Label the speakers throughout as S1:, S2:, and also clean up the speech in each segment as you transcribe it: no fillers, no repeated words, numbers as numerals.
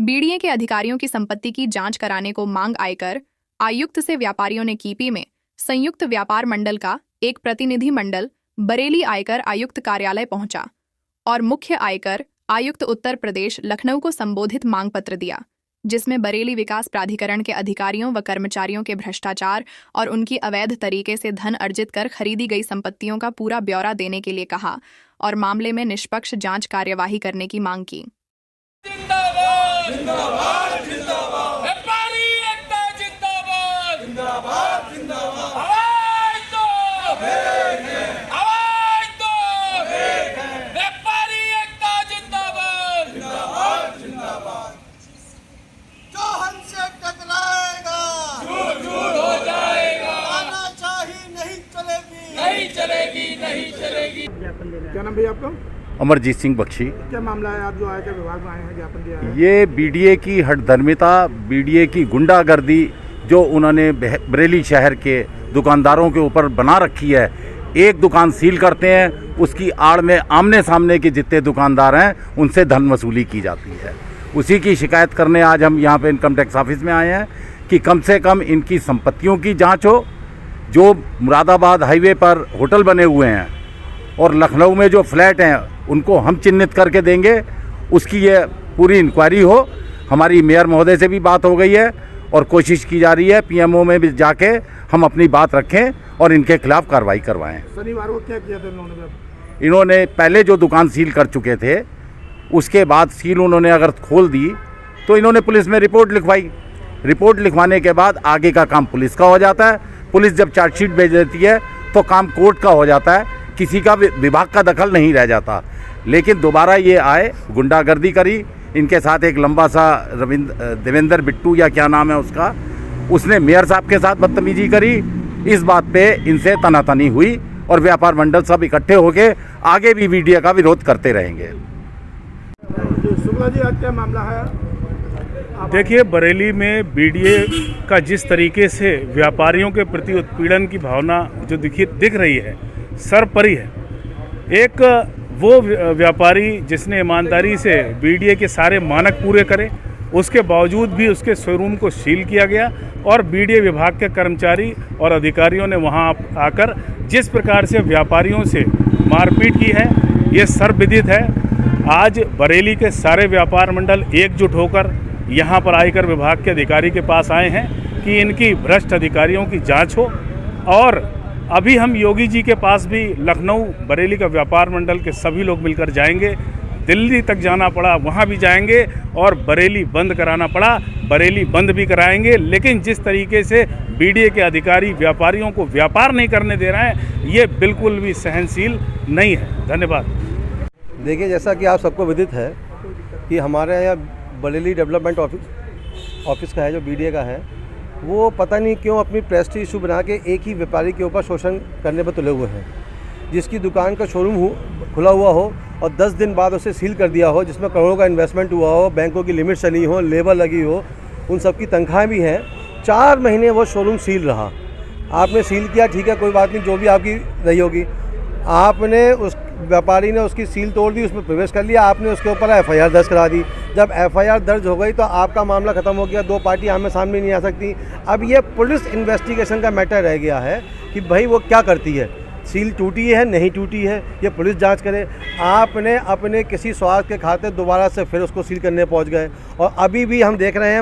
S1: BDA के अधिकारियों की संपत्ति की जांच कराने को मांग आयकर आयुक्त से व्यापारियों ने कीपी में संयुक्त व्यापार मंडल का एक प्रतिनिधि मंडल बरेली आयकर आयुक्त कार्यालय पहुंचा और मुख्य आयकर आयुक्त उत्तर प्रदेश लखनऊ को संबोधित मांग पत्र दिया, जिसमें बरेली विकास प्राधिकरण के अधिकारियों व कर्मचारियों के भ्रष्टाचार और उनकी अवैध तरीके से धन अर्जित कर खरीदी गई संपत्तियों का पूरा ब्यौरा देने के लिए कहा और मामले में निष्पक्ष जांच कार्यवाही करने की मांग की।
S2: जिंदाबाद जिंदाबाद जिंदाबाद व्यापारी एकता जिंदाबाद जिंदाबाद जिंदाबाद आवाज दो आवाज दो व्यापारी एकता जिंदाबाद जिंदाबाद जिंदाबाद
S3: जो हमसे टकराएगा
S2: झूठ हो जाएगा,
S3: तानाशाही नहीं चलेगी
S2: नहीं चलेगी नहीं चलेगी।
S3: क्या नाम भैया आपका?
S4: अमरजीत सिंह बख्शी।
S3: क्या मामला है? आप जो आयकर विभाग में आए हैं, ज्ञापन दिया है।
S4: ये बीडीए की हठधर्मिता, बीडीए की गुंडागर्दी जो उन्होंने बरेली शहर के दुकानदारों के ऊपर बना रखी है। एक दुकान सील करते हैं, उसकी आड़ में आमने सामने के जितने दुकानदार हैं उनसे धन वसूली की जाती है। उसी की शिकायत करने आज हम यहाँ पे इनकम टैक्स ऑफिस में आए हैं कि कम से कम इनकी संपत्तियों की जाँच हो। जो मुरादाबाद हाईवे पर होटल बने हुए हैं और लखनऊ में जो फ्लैट हैं उनको हम चिन्हित करके देंगे, उसकी ये पूरी इंक्वायरी हो। हमारी मेयर महोदय से भी बात हो गई है और कोशिश की जा रही है पीएमओ में भी जाके हम अपनी बात रखें और इनके खिलाफ कार्रवाई करवाएं।
S3: शनिवार को क्या किया था
S4: इन्होंने पहले जो दुकान सील कर चुके थे, उसके बाद सील उन्होंने अगर खोल दी तो इन्होंने पुलिस में रिपोर्ट लिखवाई। रिपोर्ट लिखवाने के बाद आगे का काम पुलिस का हो जाता है। पुलिस जब चार्जशीट भेज देती है तो काम कोर्ट का हो जाता है, किसी का विभाग का दखल नहीं रह जाता। लेकिन दोबारा ये आए, गुंडागर्दी करी, इनके साथ एक लंबा सा देवेंद्र बिट्टू या क्या नाम है उसका, उसने मेयर साहब के साथ बदतमीजी करी। इस बात पे इनसे तनातनी हुई और व्यापार मंडल सब इकट्ठे होके आगे भी बीडीए का विरोध करते रहेंगे।
S3: शुक्ला जी, आज क्या मामला है?
S5: देखिए, बरेली में बीडीए का जिस तरीके से व्यापारियों के प्रति उत्पीड़न की भावना जो दिख रही है, सर्वोपरि है। एक वो व्यापारी जिसने ईमानदारी से बीडीए के सारे मानक पूरे करे, उसके बावजूद भी उसके शोरूम को सील किया गया और बीडीए विभाग के कर्मचारी और अधिकारियों ने वहां आकर जिस प्रकार से व्यापारियों से मारपीट की है, ये सर्वविदित है। आज बरेली के सारे व्यापार मंडल एकजुट होकर यहाँ पर आयकर विभाग के अधिकारी के पास आए हैं कि इनकी भ्रष्ट अधिकारियों की जाँच हो। और अभी हम योगी जी के पास भी लखनऊ बरेली का व्यापार मंडल के सभी लोग मिलकर जाएंगे। दिल्ली तक जाना पड़ा वहाँ भी जाएंगे और बरेली बंद कराना पड़ा बरेली बंद भी कराएंगे। लेकिन जिस तरीके से बीडीए के अधिकारी व्यापारियों को व्यापार नहीं करने दे रहे हैं, ये बिल्कुल भी सहनशील नहीं है। धन्यवाद।
S6: देखिए, जैसा कि आप सबको विदित है कि हमारे यहाँ बरेली डेवलपमेंट ऑफिस का है, जो बीडीए का है, वो पता नहीं क्यों अपनी प्रेस्टीज इशू बना के एक ही व्यापारी के ऊपर शोषण करने पर तुले हुए हैं। जिसकी दुकान का शोरूम खुला हुआ हो और 10 दिन बाद उसे सील कर दिया हो, जिसमें करोड़ों का इन्वेस्टमेंट हुआ हो, बैंकों की लिमिट चली हो, लेबर लगी हो, उन सब की तनख्वाहें भी हैं। 4 महीने वो शोरूम सील रहा। आपने सील किया, ठीक है, कोई बात नहीं, जो भी आपकी रही होगी। आपने उस व्यापारी ने उसकी सील तोड़ दी, उसमें प्रवेश कर लिया, आपने उसके ऊपर एफआईआर दर्ज करा दी। जब एफआईआर दर्ज हो गई तो आपका मामला ख़त्म हो गया, 2 पार्टी आमने सामने नहीं आ सकती। अब ये पुलिस इन्वेस्टिगेशन का मैटर रह गया है कि भाई वो क्या करती है, सील टूटी है नहीं टूटी है, ये पुलिस जांच करे। आपने अपने किसी स्वार्थ के खातिर दोबारा से फिर उसको सील करने पहुंच गए और अभी भी हम देख रहे हैं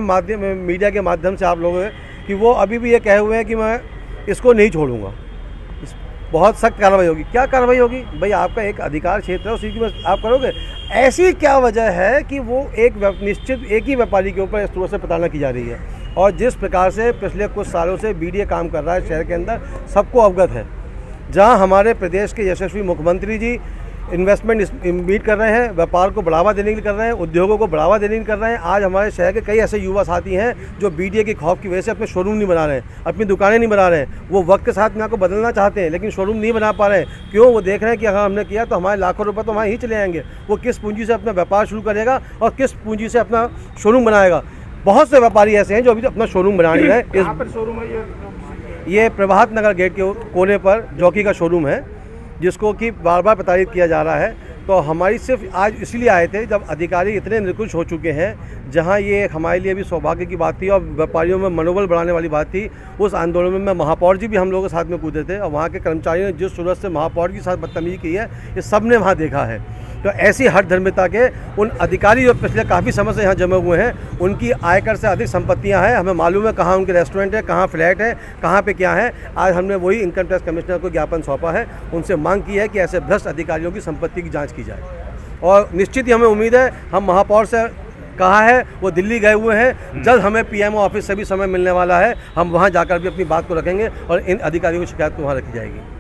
S6: मीडिया के माध्यम से आप लोगों कि वो अभी भी ये कहे हुए हैं कि मैं इसको नहीं छोड़ूंगा, बहुत सख्त कार्रवाई होगी। क्या कार्रवाई होगी भाई? आपका एक अधिकार क्षेत्र है, उसी की आप करोगे। ऐसी क्या वजह है कि वो एक ही व्यापारी के ऊपर इस तरह से प्रताड़ना की जा रही है? और जिस प्रकार से पिछले कुछ सालों से बीडीए काम कर रहा है शहर के अंदर, सबको अवगत है। जहां हमारे प्रदेश के यशस्वी मुख्यमंत्री जी इन्वेस्टमेंट मीट कर रहे हैं, व्यापार को बढ़ावा देने के लिए कर रहे हैं, उद्योगों को बढ़ावा देने के लिए कर रहे हैं। आज हमारे शहर के कई ऐसे युवा साथी हैं जो बीडीए के खौफ की वजह से अपने शोरूम नहीं बना रहे हैं, अपनी दुकानें नहीं बना रहे हैं। वो वक्त के साथ में आपको बदलना चाहते हैं लेकिन शोरूम नहीं बना पा रहे हैं। क्यों? वो देख रहे हैं कि अगर हमने किया तो हमारे लाखों रुपये तो वहाँ ही चले आएंगे। वो किस पूंजी से अपना व्यापार शुरू करेगा और किस पूंजी से अपना शोरूम बनाएगा? बहुत से व्यापारी ऐसे हैं जो अभी अपना शोरूम बना रहे हैं।
S3: शोरूम है
S6: ये प्रभात नगर गेट के कोने पर जॉकी का शोरूम है, जिसको कि बार बार प्रताड़ित किया जा रहा है। तो हमारी सिर्फ आज इसलिए आए थे जब अधिकारी इतने निकृष्ट हो चुके हैं, जहां ये हमारे लिए भी सौभाग्य की बात थी और व्यापारियों में मनोबल बढ़ाने वाली बात थी। उस आंदोलन में महापौर जी भी हम लोगों के साथ में कूदे थे और वहाँ के कर्मचारियों ने जिस सूरत से महापौर के साथ बदतमीजी की है, ये सब ने वहाँ देखा है। तो ऐसी हर धर्मिता के उन अधिकारी जो पिछले काफ़ी समय से यहाँ जमे हुए हैं, उनकी आयकर से अधिक संपत्तियाँ हैं। हमें मालूम है कहाँ उनके रेस्टोरेंट है, कहाँ फ्लैट है, कहाँ पे क्या है। आज हमने वही इनकम टैक्स कमिश्नर को ज्ञापन सौंपा है, उनसे मांग की है कि ऐसे भ्रष्ट अधिकारियों की संपत्ति की जाँच की जाए। और निश्चित ही हमें उम्मीद है, हम महापौर से कहा है, वो दिल्ली गए हुए हैं, जल्द हमें पीएमओ ऑफिस से भी समय मिलने वाला है। हम वहाँ जाकर भी अपनी बात को रखेंगे और इन अधिकारियों की शिकायत को वहाँ रखी जाएगी।